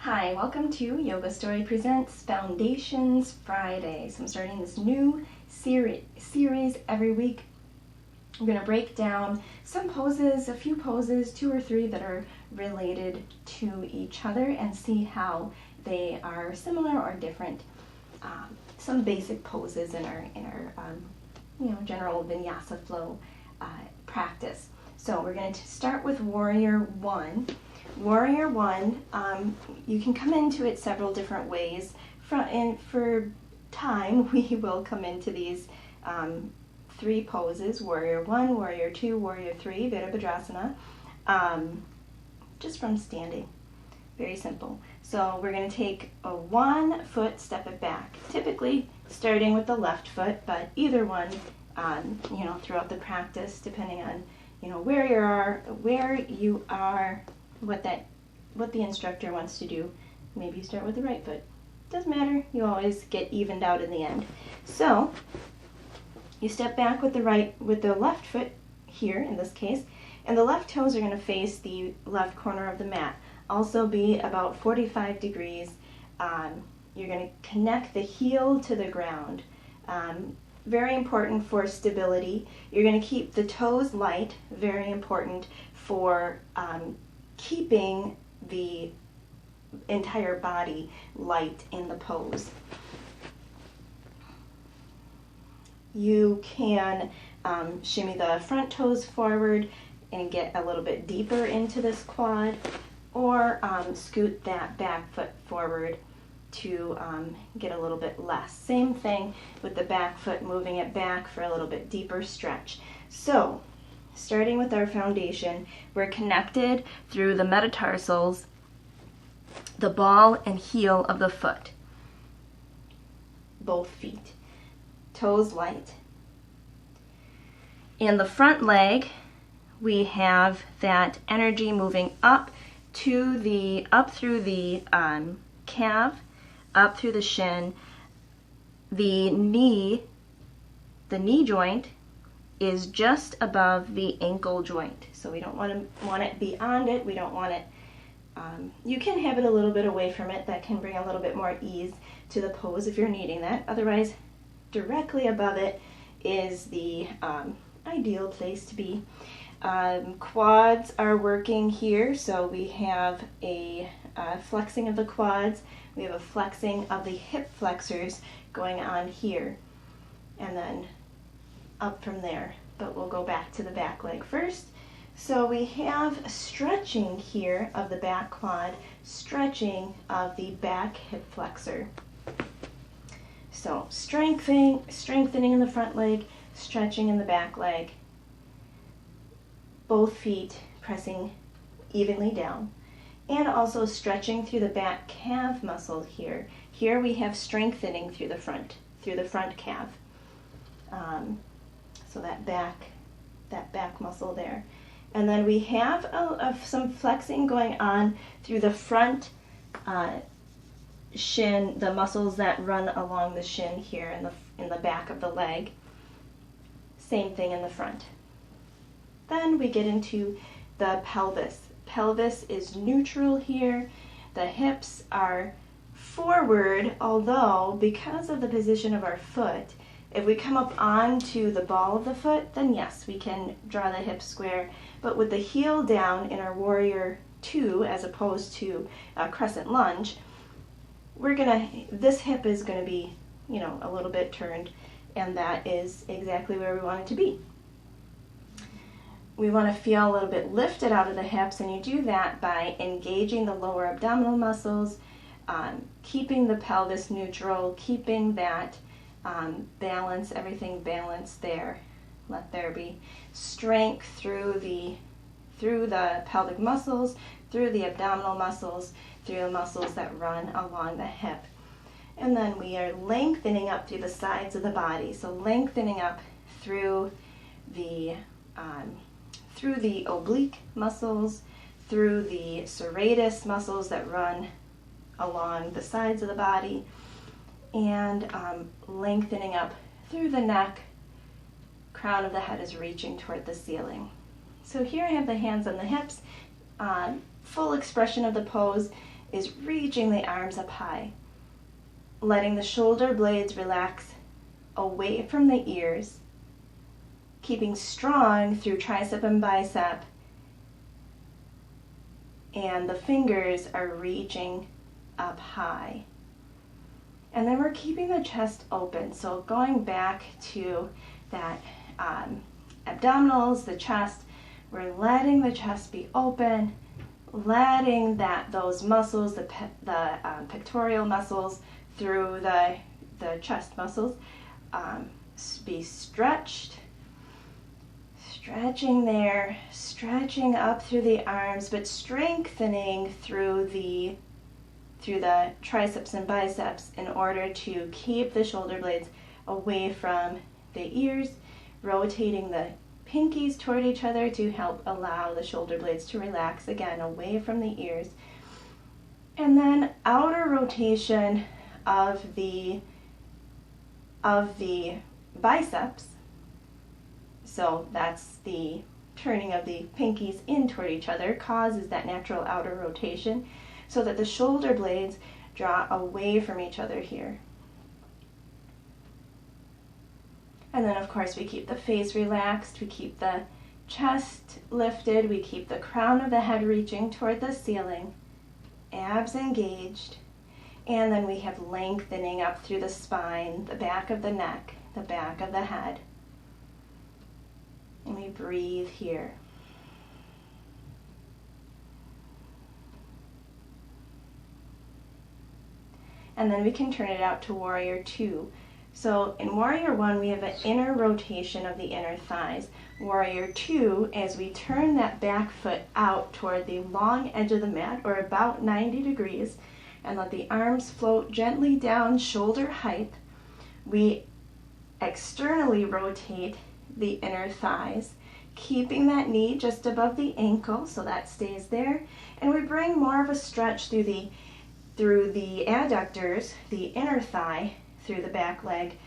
Hi, welcome to Yoga Story Presents Foundations Friday. So I'm starting this new series every week. We're going to break down some poses, a few poses, 2 or 3 that are related to each other, and see how they are similar or different. Some basic poses in our general vinyasa flow practice. So we're going to start with Warrior One. Warrior One, you can come into it several different ways. For time, we will come into these 3 poses: Warrior One, Warrior Two, Warrior Three, Virabhadrasana, just from standing. Very simple. So we're going to take a 1 foot, step it back. Typically starting with the left foot, but either one, throughout the practice, depending on where you are, what the instructor wants to do. Maybe you start with the right foot. Doesn't matter. You always get evened out in the end. So you step back with the left foot here in this case, and the left toes are going to face the left corner of the mat. Also be about 45 degrees. You're going to connect the heel to the ground. Very important for stability. You're going to keep the toes light. Very important for keeping the entire body light in the pose. You can shimmy the front toes forward and get a little bit deeper into this quad, or scoot that back foot forward to get a little bit less. Same thing with the back foot, moving it back for a little bit deeper stretch. So starting with our foundation, we're connected through the metatarsals, the ball and heel of the foot, both feet, toes light. In the front leg, we have that energy moving up through the calf, up through the shin. The knee joint is just above the ankle joint, so we don't want it beyond it. We don't want it. You can have it a little bit away from it. That can bring a little bit more ease to the pose if you're needing that. Otherwise, directly above it is the ideal place to be. Quads are working here, so we have a flexing of the quads. We have a flexing of the hip flexors going on here, and then up from there. But we'll go back to the back leg first. So we have stretching here of the back quad, stretching of the back hip flexor. So strengthening in the front leg, stretching in the back leg. Both feet pressing evenly down, and also stretching through the back calf muscle here. Here we have strengthening through the front calf. So that back muscle there. And then we have some flexing going on through the front shin, the muscles that run along the shin here in the back of the leg. Same thing in the front. Then we get into the pelvis. Pelvis is neutral here. The hips are forward, although because of the position of our foot, if we come up onto the ball of the foot, then yes, we can draw the hips square. But with the heel down in our Warrior Two, as opposed to a crescent lunge, this hip is going to be, a little bit turned, and that is exactly where we want it to be. We want to feel a little bit lifted out of the hips, and you do that by engaging the lower abdominal muscles, keeping the pelvis neutral, keeping that balance, everything balanced there. Let there be strength through the pelvic muscles, through the abdominal muscles, through the muscles that run along the hip. And then we are lengthening up through the sides of the body. So lengthening up through the oblique muscles, through the serratus muscles that run along the sides of the body, and lengthening up through the neck. Crown of the head is reaching toward the ceiling. So here I have the hands on the hips, full expression of the pose. is reaching the arms up high, letting the shoulder blades relax away from the ears, keeping strong through tricep and bicep, and the fingers are reaching up high. And then we're keeping the chest open, so going back to that abdominals, the chest, we're letting the chest be open, letting those muscles, the pectoral muscles through the chest muscles be stretched, stretching there, stretching up through the arms, but strengthening through the triceps and biceps in order to keep the shoulder blades away from the ears, rotating the pinkies toward each other to help allow the shoulder blades to relax again away from the ears. And then outer rotation of the biceps. So that's the turning of the pinkies in toward each other causes that natural outer rotation so that the shoulder blades draw away from each other here. And then of course we keep the face relaxed, we keep the chest lifted, we keep the crown of the head reaching toward the ceiling, abs engaged, and then we have lengthening up through the spine, the back of the neck, the back of the head. And we breathe here. And then we can turn it out to Warrior 2. So in Warrior 1, we have an inner rotation of the inner thighs. Warrior 2, as we turn that back foot out toward the long edge of the mat, or about 90 degrees, and let the arms float gently down shoulder height, we externally rotate the inner thighs, keeping that knee just above the ankle, so that stays there, and we bring more of a stretch through the adductors, the inner thigh, through the back leg,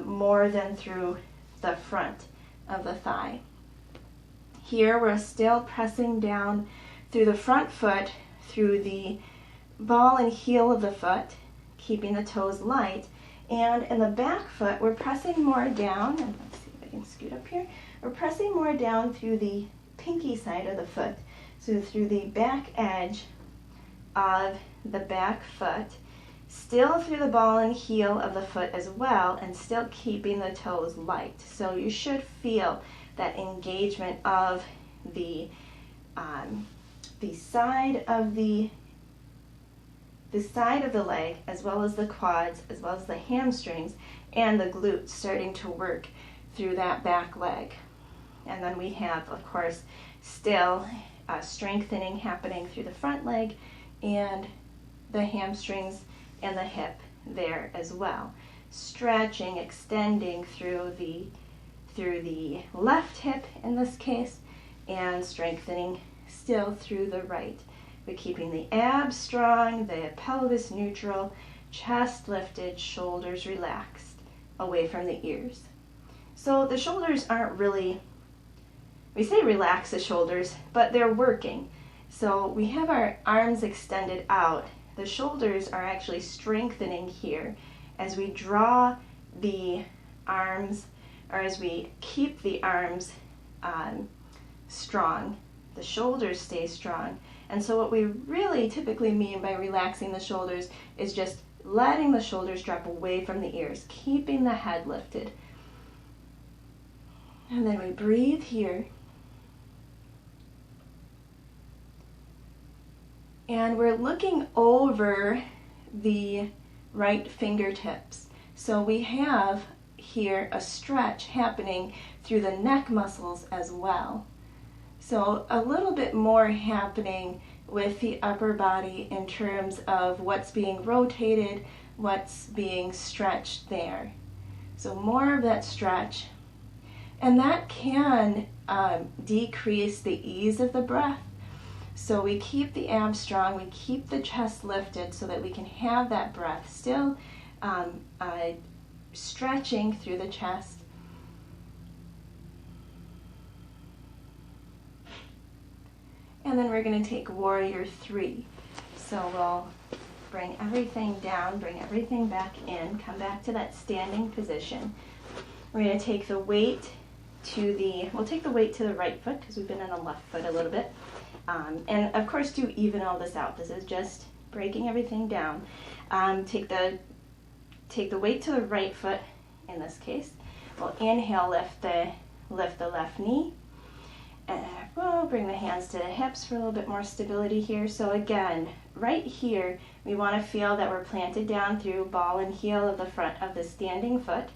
more than through the front of the thigh. Here we're still pressing down through the front foot, through the ball and heel of the foot, keeping the toes light, and in the back foot we're pressing more down, and let's see if I can scoot up here, we're pressing more down through the pinky side of the foot, so through the back edge of the back foot, still through the ball and heel of the foot as well, and still keeping the toes light. So you should feel that engagement of the side of the leg, as well as the quads, as well as the hamstrings and the glutes starting to work through that back leg. And then we have, of course, still strengthening happening through the front leg and the hamstrings and the hip there as well. Stretching, extending through the left hip in this case, and strengthening still through the right. We're keeping the abs strong, the pelvis neutral, chest lifted, shoulders relaxed, away from the ears. So the shoulders aren't really, we say relax the shoulders, but they're working. So we have our arms extended out. The shoulders are actually strengthening here as we draw the arms, or as we keep the arms strong. The shoulders stay strong. And so what we really typically mean by relaxing the shoulders is just letting the shoulders drop away from the ears, keeping the head lifted. And then we breathe here. And we're looking over the right fingertips. So we have here a stretch happening through the neck muscles as well. So a little bit more happening with the upper body in terms of what's being rotated, what's being stretched there. So more of that stretch. And that can decrease the ease of the breath. So we keep the abs strong, we keep the chest lifted so that we can have that breath still stretching through the chest. And then we're going to take Warrior 3. So we'll bring everything down, bring everything back in, come back to that standing position. We're going to take the weight we'll take the weight to the right foot because we've been on the left foot a little bit. And of course do even all this out. This is just breaking everything down. Take the weight to the right foot in this case. We'll inhale, lift the left knee. And we'll bring the hands to the hips for a little bit more stability here. So again, right here, we want to feel that we're planted down through ball and heel of the front of the standing foot,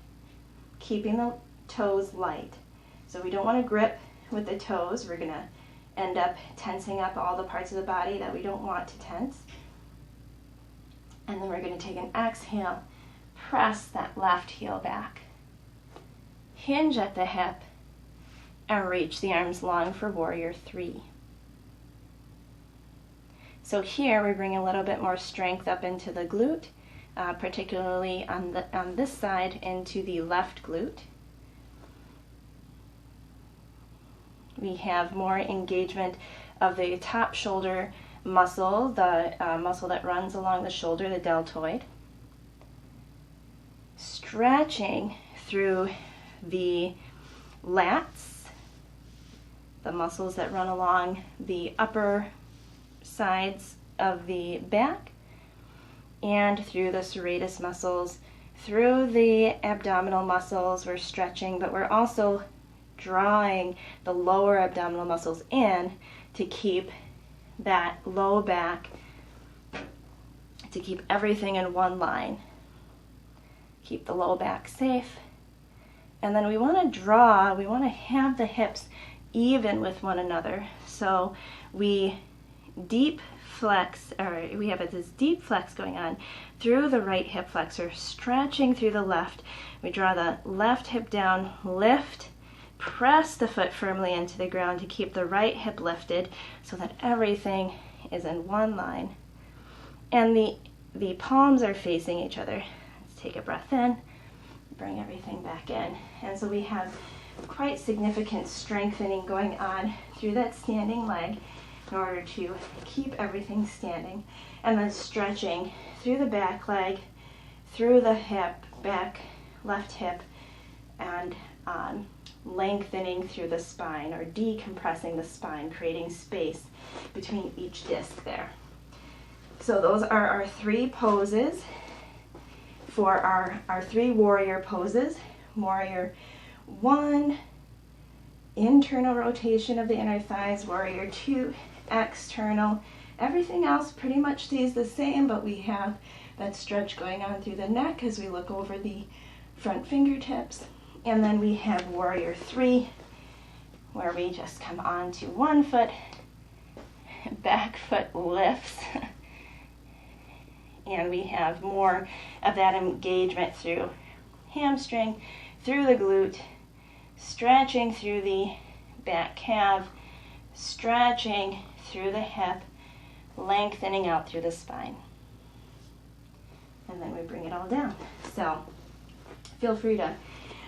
keeping the toes light. So we don't want to grip with the toes. We're going to end up tensing up all the parts of the body that we don't want to tense. And then we're going to take an exhale, press that left heel back, hinge at the hip, and reach the arms long for warrior three. So here we bring a little bit more strength up into the glute, particularly on this side into the left glute. We have more engagement of the top shoulder muscle, the muscle that runs along the shoulder, the deltoid. Stretching through the lats, the muscles that run along the upper sides of the back, and through the serratus muscles, through the abdominal muscles. We're stretching, but we're also drawing the lower abdominal muscles in to keep that low back, to keep everything in one line. Keep the low back safe. And then we want to have the hips even with one another. So we deep flex, or we have this deep flex going on through the right hip flexor, stretching through the left. We draw the left hip down, lift, press the foot firmly into the ground to keep the right hip lifted so that everything is in one line. And the palms are facing each other. Let's take a breath in, bring everything back in. And so we have quite significant strengthening going on through that standing leg in order to keep everything standing. And then stretching through the back leg, through the hip, back, left hip, and lengthening through the spine, or decompressing the spine, creating space between each disc there. So those are our three poses for our three warrior poses. Warrior 1, internal rotation of the inner thighs. Warrior 2, external. Everything else pretty much stays the same, but we have that stretch going on through the neck as we look over the front fingertips. And then we have warrior 3, where we just come onto one foot, back foot lifts, and we have more of that engagement through hamstring, through the glute, stretching through the back calf, stretching through the hip, lengthening out through the spine. And then we bring it all down. So feel free to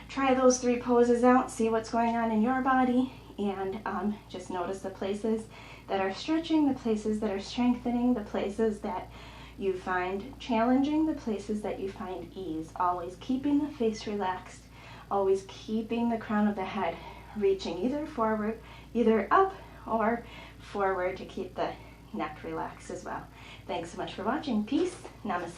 try those three poses out, see what's going on in your body, and just notice the places that are stretching, the places that are strengthening, the places that you find challenging, the places that you find ease. Always keeping the face relaxed, always keeping the crown of the head reaching either forward, either up or forward, to keep the neck relaxed as well. Thanks so much for watching. Peace. Namaste.